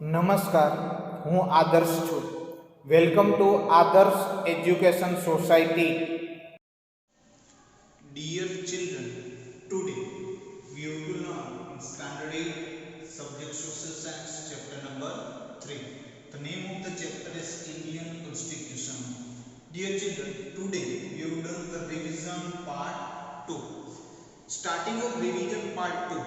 નમસ્કાર, હું આદર્શ છું. વેલકમ ટુ આદર્શ education society. Dear children, today we have to learn in Standard 8, Subject Social Science, Chapter number 3. The name of the chapter is Indian Constitution. Dear children, today we have done the revision part 2. Starting of revision part 2,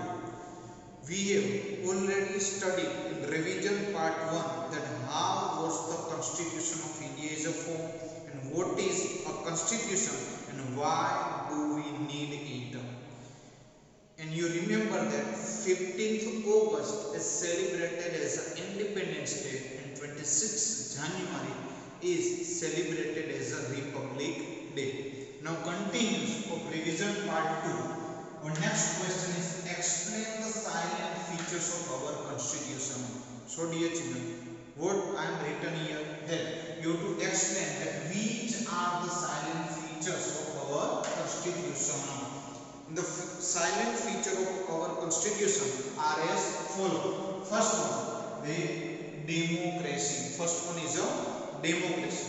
we have already studied in revision part 1 that how was the Constitution of India is a form and what is a constitution and why do we need it. And you remember that 15th August is celebrated as Independence Day and 26th January is celebrated as a Republic Day. Now continues of revision part 2. Our next question is explain the silent features of our constitution. So dear children, what I am written here that you have to explain that which are the silent features of our constitution. The silent feature of our constitution are as follow. First one, the democracy. First one is a democracy.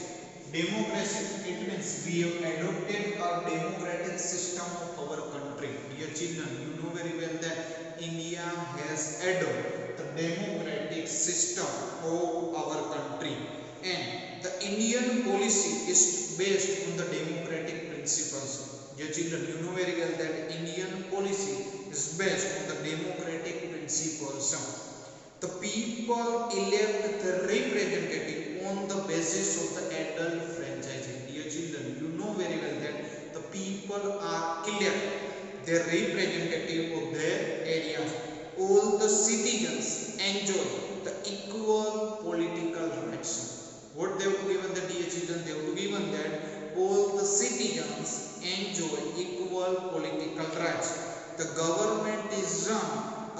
Democracy, it means we have adopted a democratic system of our country. Dear children, you know very well that India has adopted the democratic system of our country, and the Indian policy is based on the democratic principles. Dear children, you know very well that Indian policy is based on the democratic principles. The people elect the representative on the basis of the adult franchising. Dear children, you know very well that the people are elect their representative of their area. All the citizens enjoy the equal political rights. What they have given the dear children, they have given that all the citizens enjoy equal political rights. The government is run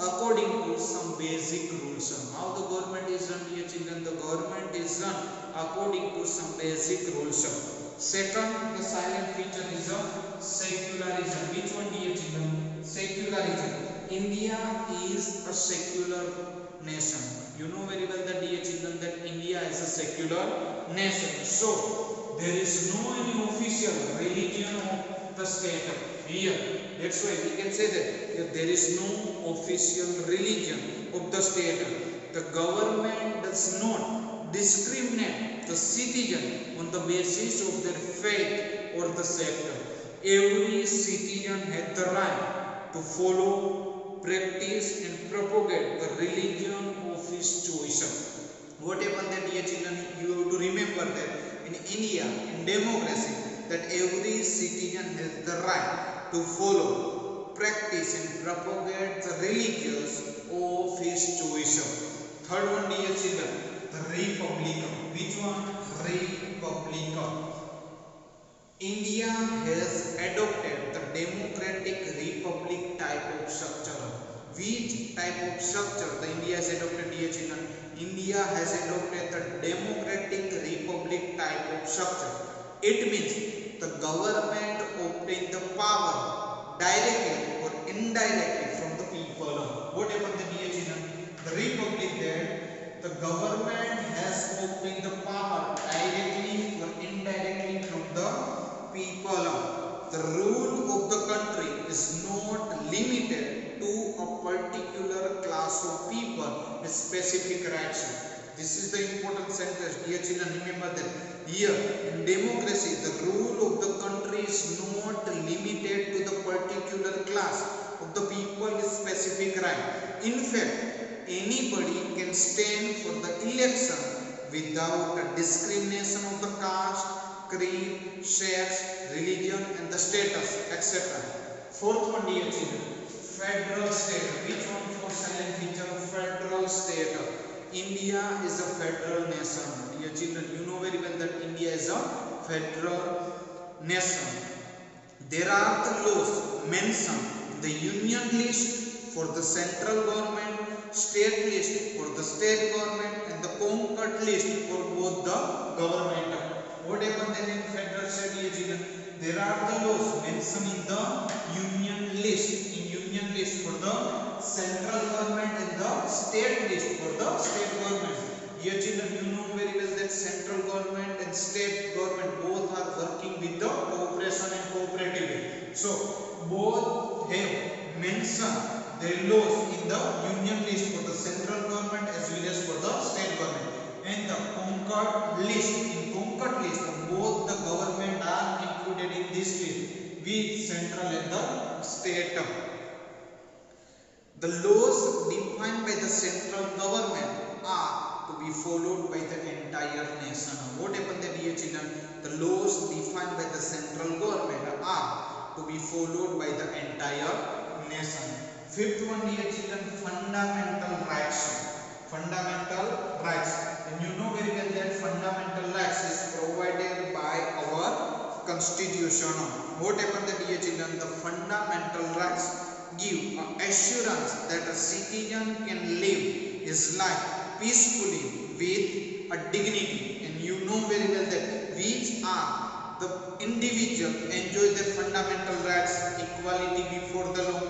according to some basic rules. How the government is run, dear children? The government is run according to some basic rules. Second, the silent feature is a secularism. Which one, dear children? Secularism. India is a secular nation. You know very well that, dear children, that India is a secular nation. So there is no any official religion of the state here. That's why we can say that there is no official religion of the state. The government does not discriminate the citizen on the basis of their faith or the sector. Every citizen has the right to follow, practice and propagate the religion of his choice. What happened that, dear children? You have to remember that in India, in democracy, that every citizen has the right to follow, practice and propagate the religions of his choice. Third one, dear children, the republic. Which one? Republic. India has adopted the democratic republic type of structure. Which type of structure the India has adopted, dear children? India has adopted the democratic republic type of structure. It means the government obtain the power directly or indirectly from the people. What happened, dear children? The republic there, the government has obtained the power directly or indirectly from the people. The rule of the country is not limited to a particular class of people with specific rights. This is the important sentence, dear children. Remember that here in democracy, the rule of the country is not limited to the particular class of the people with specific right. In fact, anybody can stand for the election without a discrimination of the caste, creed, sex, religion and the status, etc. Fourth one, dear children, federal state. Which one for silent feature? Federal state. India is a federal nation. Dear children, you know very well that India is a federal nation. There are the laws mentioned in the union list for the central government, state list for the state government and the concord list for both the government. What happened then in federal state, dear children? There are the laws mentioned in the union list. In union list for the central government and the state list for the state government. Dear children, you know very well that central government and state government both are working with the cooperation and cooperative. So both have mentioned their laws in the union list for the central government as well as for the state government. And the Concord list, in Concord list, both the government are included in this list with central and the state. The laws defined by the central government are to be followed by the entire nation. What happened there, dear children? The laws defined by the central government are to be followed by the entire nation. Fifth one, dear children, fundamental rights. Fundamental rights. And you know very well that fundamental rights is provided by our constitution. What happened there, dear children? The fundamental rights give assurance that a citizen can live his life peacefully with a dignity. And you know very well that which are the individual enjoy their fundamental rights: equality before the law,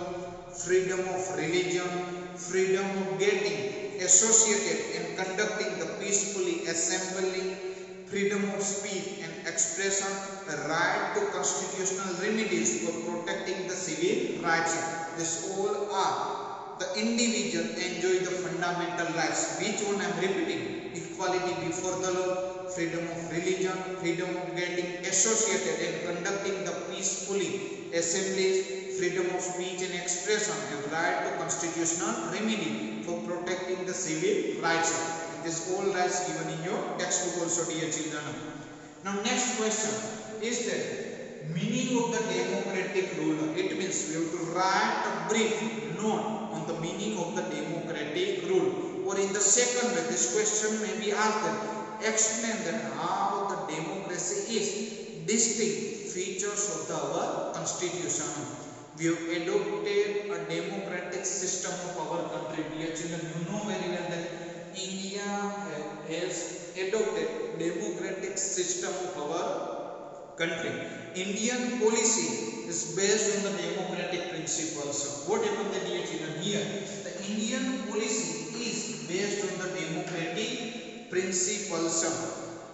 freedom of religion, freedom of getting associated and conducting the peacefully assembly, freedom of speech and expression, the right to constitutional remedies for protecting the civil rights. This all are the individual enjoy the fundamental rights. Which one I am repeating? Equality before the law, freedom of religion, freedom of getting associated and conducting the peacefully assemblies, freedom of speech and expression, and right to constitutional remedy for protecting the civil rights. This all rights given in your textbook also, dear children. Now next question is that meaning of the democratic rule. It means we have to write a brief note on the meaning of the democratic rule. Or in the second way, this question may be asked that explain that how the democracy is distinct features of our constitution. We have adopted a democratic system of our country. Dear children, you know very well that India has adopted democratic system of our country. Indian policy is based on the democratic principles. What happened, dear children? Here the Indian policy is based on the democratic principles.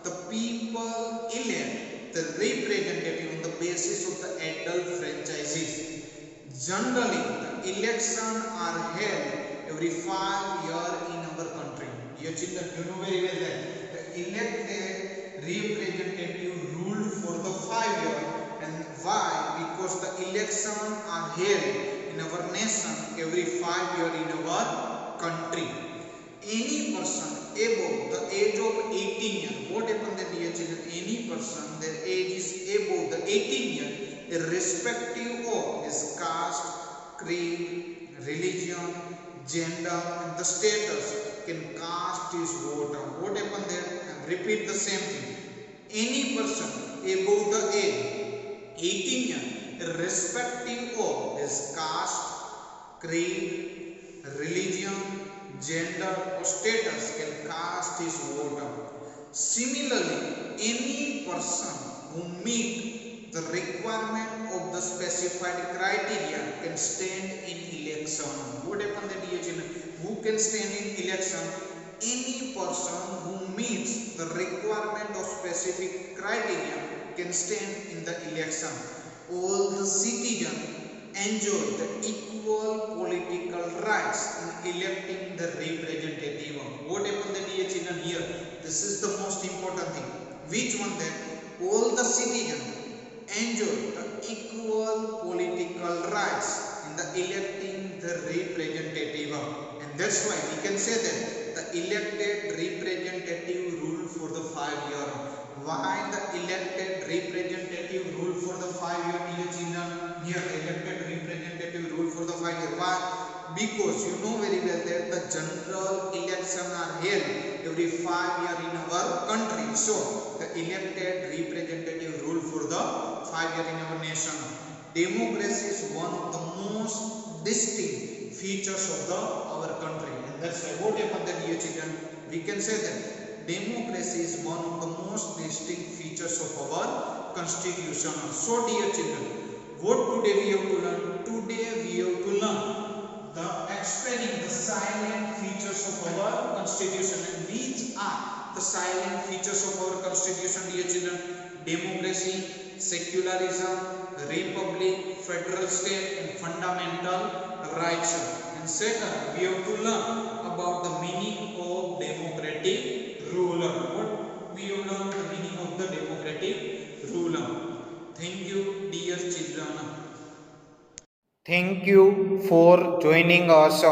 The people elect the representative on the basis of the adult franchises. Generally, the elections are held every 5 years in our country. Dear children, you know very well that the elected representative ruled for the 5 years. And why? Because the elections are held in our nation every 5 years in our country. Any person above the age of 18 years, what happened, dear children? Any person, their age is above the 18 years, irrespective of his caste, creed, religion, gender and the status, can cast his vote. What happened there? And repeat the same thing. Any person above the age 18 years, irrespective of his caste, creed, religion, gender or status, can cast his vote. Similarly, any person who meet the requirement of the specified criteria can stand in election. What happened, dear children? Who can stand in election? Any person who meets the requirement of specific criteria can stand in the election. All the citizens enjoy the equal political rights in electing the representative. What happened, dear children? Here, this is the most important thing. Which one? That all the citizens enjoy the equal political rights in the electing the representative. And that's why we can say that the elected representative rule for the 5 years. Why the elected representative rule for the 5 years, dear children? Here, elected representative rule for the 5 years. Why? Because you know very well that the general elections are held every 5 years in our country. So the elected representative rule for the 5 years in our nation. Democracy is one of the most distinct features of our country. And that's why what happened, dear children? We can say that democracy is one of the most distinct features of our constitution. So dear children, what today we have to learn? Today we have to learn the explaining the silent features of our constitution. And these are the silent features of our constitution, dear children: democracy, secularism, republic, federal state, and fundamental rights. And second, we have to learn about the meaning of democratic ruler. What we have learned the meaning of the democratic ruler. Thank you, dear children. Thank you for joining us.